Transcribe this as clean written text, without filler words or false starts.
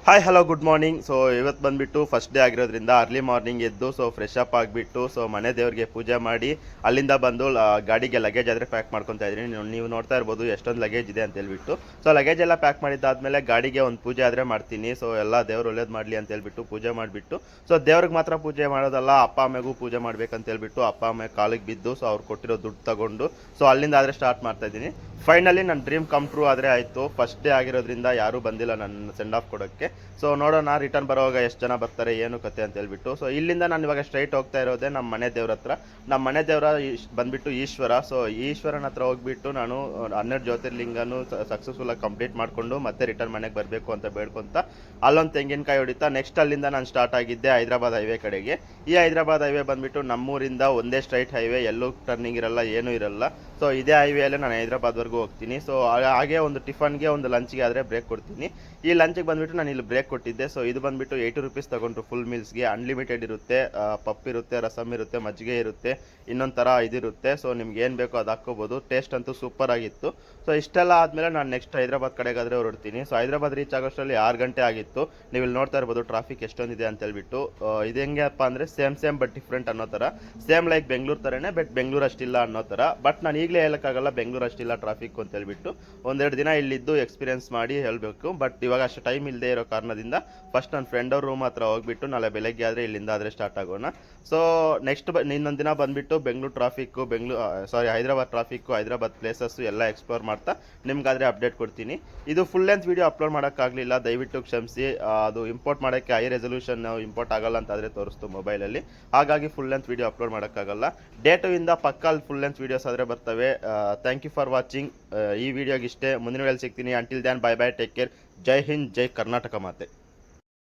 Hi hello good morning. So ಇವತ್ತು ಬಂದುಬಿಟ್ಟು first day ಆಗಿರೋದ್ರಿಂದ ಅರ್ಲಿ ಮಾರ್ನಿಂಗ್ ಎದ್ದು ಫ್ರೆಶ್ ಅಪ್ ಆಗಿಬಿಟ್ಟು ಮನೆ ದೇವ್ರಿಗೆ ಪೂಜೆ ಮಾಡಿ ಅಲ್ಲಿಂದ ಬಂದು ಗಾಡಿಗೆ ಲಗೇಜ್ ಆದರೆ ಪ್ಯಾಕ್ ಮಾಡ್ಕೊತಾ ಇದ್ದೀನಿ. ನೀವು ನೋಡ್ತಾ ಇರ್ಬೋದು ಎಷ್ಟೊಂದು ಲಗೇಜ್ ಇದೆ ಅಂತ ಹೇಳ್ಬಿಟ್ಟು. ಲಗೇಜ್ ಎಲ್ಲ ಪ್ಯಾಕ್ ಮಾಡಿದ್ದಾದಮೇಲೆ ಗಾಡಿಗೆ ಒಂದು ಪೂಜೆ ಆದರೆ ಮಾಡ್ತೀನಿ. ಎಲ್ಲ ದೇವ್ರು ಒಳ್ಳೇದು ಮಾಡಲಿ ಅಂತ ಹೇಳ್ಬಿಟ್ಟು ಪೂಜೆ ಮಾಡಿಬಿಟ್ಟು ದೇವ್ರಿಗೆ ಮಾತ್ರ ಪೂಜೆ ಮಾಡೋದಲ್ಲ, ಅಪ್ಪ ಅಮ್ಮೆಗೂ ಪೂಜೆ ಮಾಡ್ಬೇಕಂತ ಹೇಳ್ಬಿಟ್ಟು ಅಪ್ಪ ಅಮ್ಮ ಕಾಲಿಗೆ ಬಿದ್ದು ಅವ್ರು ಕೊಟ್ಟಿರೋ ದುಡ್ಡು ತಗೊಂಡು ಅಲ್ಲಿಂದ ಆದರೆ ಸ್ಟಾರ್ಟ್ ಮಾಡ್ತಾ ಇದ್ದೀನಿ. ಫೈನಲಿ ನನ್ನ ಡ್ರೀಮ್ ಕಮ್ ಟ್ರೂ ಆದರೆ ಆಯಿತು. ಫಸ್ಟ್ ಡೇ ಆಗಿರೋದ್ರಿಂದ ಯಾರೂ ಬಂದಿಲ್ಲ ನನ್ನ ಸೆಂಡ್ ಆಫ್ ಕೊಡೋಕ್ಕೆ. ನೋಡೋಣ ರಿಟರ್ನ್ ಬರೋವಾಗ ಎಷ್ಟು ಜನ ಬರ್ತಾರೆ ಏನು ಕತೆ ಅಂತ ಹೇಳ್ಬಿಟ್ಟು. ಇಲ್ಲಿಂದ ನಾನು ಇವಾಗ ಸ್ಟ್ರೈಟ್ ಹೋಗ್ತಾ ಇರೋದೇ ನಮ್ಮ ಮನೆ ದೇವ್ರ ಹತ್ರ. ನಮ್ಮ ಮನೆ ದೇವರ ಬಂದ್ಬಿಟ್ಟು ಈಶ್ವರ. ಈಶ್ವರನ ಹತ್ರ ಹೋಗ್ಬಿಟ್ಟು ನಾನು 12 ಜ್ಯೋತಿರ್ಲಿಂಗನೂ ಸಕ್ಸಸ್ಫುಲ್ಲಾಗಿ ಕಂಪ್ಲೀಟ್ ಮಾಡಿಕೊಂಡು ಮತ್ತೆ ರಿಟರ್ನ್ ಮನೆಗೆ ಬರಬೇಕು ಅಂತ ಬೇಡ್ಕೊಂತ ಅಲ್ಲೊಂದು ತೆಂಗಿನಕಾಯಿ ಹೊಡಿತಾ ನೆಕ್ಸ್ಟ್ ಅಲ್ಲಿಂದ ನಾನು ಸ್ಟಾರ್ಟ್ ಆಗಿದ್ದೆ ಹೈದರಾಬಾದ್ ಹೈವೇ ಕಡೆಗೆ. ಈ ಹೈದರಾಬಾದ್ ಹೈವೇ ಬಂದ್ಬಿಟ್ಟು ನಮ್ಮೂರಿಂದ ಒಂದೇ ಸ್ಟ್ರೈಟ್ ಹೈವೇ, ಎಲ್ಲೂ ಟರ್ನಿಂಗ್ ಇರಲ್ಲ, ಏನೂ ಇರಲ್ಲ. ಇದೇ ಹೈವೇಲೆ ನಾನು ಹೈದರಾಬಾದ್ವರೆಗೂ ಹೋಗ್ತೀನಿ. ಹಾಗೆ ಒಂದು ಟಿಫನ್ಗೆ ಒಂದು ಲಂಚ್ಗೆ ಆದರೆ ಬ್ರೇಕ್ ಕೊಡ್ತೀನಿ. ಈ ಲಂಚ್ಗೆ ಬಂದುಬಿಟ್ಟು ನಾನು ಇಲ್ಲಿ ಬ್ರೇಕ್ ಕೊಟ್ಟಿದ್ದೆ. ಇದು ಬಂದುಬಿಟ್ಟು 80 ರೂಪೀಸ್ ತೊಗೊಂಡ್ರು ಫುಲ್ ಮೀಲ್ಸ್ಗೆ. ಅನ್ಲಿಮಿಟೆಡ್ ಇರುತ್ತೆ, ಪಪ್ ಇರುತ್ತೆ, ರಸಮ್ ಇರುತ್ತೆ, ಮಜ್ಜಿಗೆ ಇರುತ್ತೆ, ಇನ್ನೊಂದು ಥರ ಇದಿರುತ್ತೆ. ನಿಮ್ಗೆ ಏನು ಬೇಕೋ ಅದು ಹಾಕ್ಕೋಬೋದು. ಟೇಸ್ಟ್ ಅಂತೂ ಸೂಪರ್ ಆಗಿತ್ತು. ಇಷ್ಟೆಲ್ಲ ಆದಮೇಲೆ ನಾನು ನೆಕ್ಸ್ಟ್ ಹೈದರಾಬಾದ್ ಕಡೆಗಾದರೆ ಹೊರಡ್ತೀನಿ. ಹೈದರಾಬಾದ್ ರೀಚ್ ಆಗೋಷ್ಟರಲ್ಲಿ 6 ಗಂಟೆ ಆಗಿತ್ತು. ನೀವು ಇಲ್ಲಿ ನೋಡ್ತಾ ಇರ್ಬೋದು ಟ್ರಾಫಿಕ್ ಎಷ್ಟೊಂದಿದೆ ಅಂತ ಹೇಳ್ಬಿಟ್ಟು. ಇದು ಹೆಂಗಪ್ಪ ಅಂದರೆ ಸೇಮ್ ಬಟ್ ಡಿಫ್ರೆಂಟ್ ಅನ್ನೋ ಥರ. ಸೇಮ್ ಲೈಕ್ ಬೆಂಗಳೂರು ಥರನೇ, ಬಟ್ ಬೆಂಗಳೂರು ಅಷ್ಟಿಲ್ಲ ಅನ್ನೋ ಥರ. ಬಟ್ ನಾನು ಈಗಲೇ ಹೇಳೋಕ್ಕಾಗಲ್ಲ ಬೆಂಗಳೂರು ಅಷ್ಟಿಲ್ಲ ಟ್ರಾಫಿಕ್ ಅಂತ ಹೇಳ್ಬಿಟ್ಟು. ಒಂದೆರಡು ದಿನ ಇಲ್ಲಿದ್ದು ಎಕ್ಸ್ಪೀರಿಯನ್ಸ್ ಮಾಡಿ ಹೇಳಬೇಕು. ಬಟ್ ಇವಾಗ ಅಷ್ಟು ಟೈಮ್ ಇಲ್ಲದೆ ಇರೋ ಕಾರಣದಿಂದ ಫಸ್ಟ್ ನನ್ನ ಫ್ರೆಂಡ್ ಅವ್ರ ರೂಮ್ ಹತ್ರ ಹೋಗ್ಬಿಟ್ಟು ನಾಳೆ ಬೆಳಗ್ಗೆ ಆದರೆ ಇಲ್ಲಿಂದ ಆದರೆ ಸ್ಟಾರ್ಟ್ ಆಗೋಣ. ನೆಕ್ಸ್ಟ್ ಇನ್ನೊಂದು ದಿನ ಬಂದುಬಿಟ್ಟು Bengaluru traffic, Hyderabad traffic, Hyderabad places ಎಲ್ಲ ಎಕ್ಸ್ಪ್ಲೋರ್ ಮಾಡ್ತಾ ನಿಮ್ಗಾದರೆ ಅಪ್ಡೇಟ್ ಕೊಡ್ತೀನಿ. ಇದು ಫುಲ್ ಲೆಂತ್ ವೀಡಿಯೋ ಅಪ್ಲೋಡ್ ಮಾಡೋಕ್ಕಾಗಲಿಲ್ಲ, ದಯವಿಟ್ಟು ಕ್ಷಮಿಸಿ. ಅದು ಇಂಪೋರ್ಟ್ ಮಾಡೋಕ್ಕೆ ಹೈ ರೆಸಲ್ಯೂಷನ್ ಇಂಪೋರ್ಟ್ ಆಗಲ್ಲ ಅಂತಾದರೆ ತೋರಿಸ್ತು ಮೊಬೈಲಲ್ಲಿ, ಹಾಗಾಗಿ ಫುಲ್ ಲೆಂತ್ ವೀಡಿಯೋ ಅಪ್ಲೋಡ್ ಮಾಡೋಕ್ಕಾಗಲ್ಲ. ಡೇಟುವಿಂದ ಪಕ್ಕಲ್ಲಿ ಫುಲ್ ಲೆಂತ್ ವೀಡಿಯೋಸ್ ಆದರೆ ಬರ್ತವೆ. Thank you for watching. ಈ ವಿಡಿಯೋಗಿಷ್ಟೇ. ಮುಂದಿನ ವೇಳೆ ಸಿಗ್ತೀನಿ. Until then bye bye, take care. Jai Hind, Jai Karnataka ಮಾತೆ.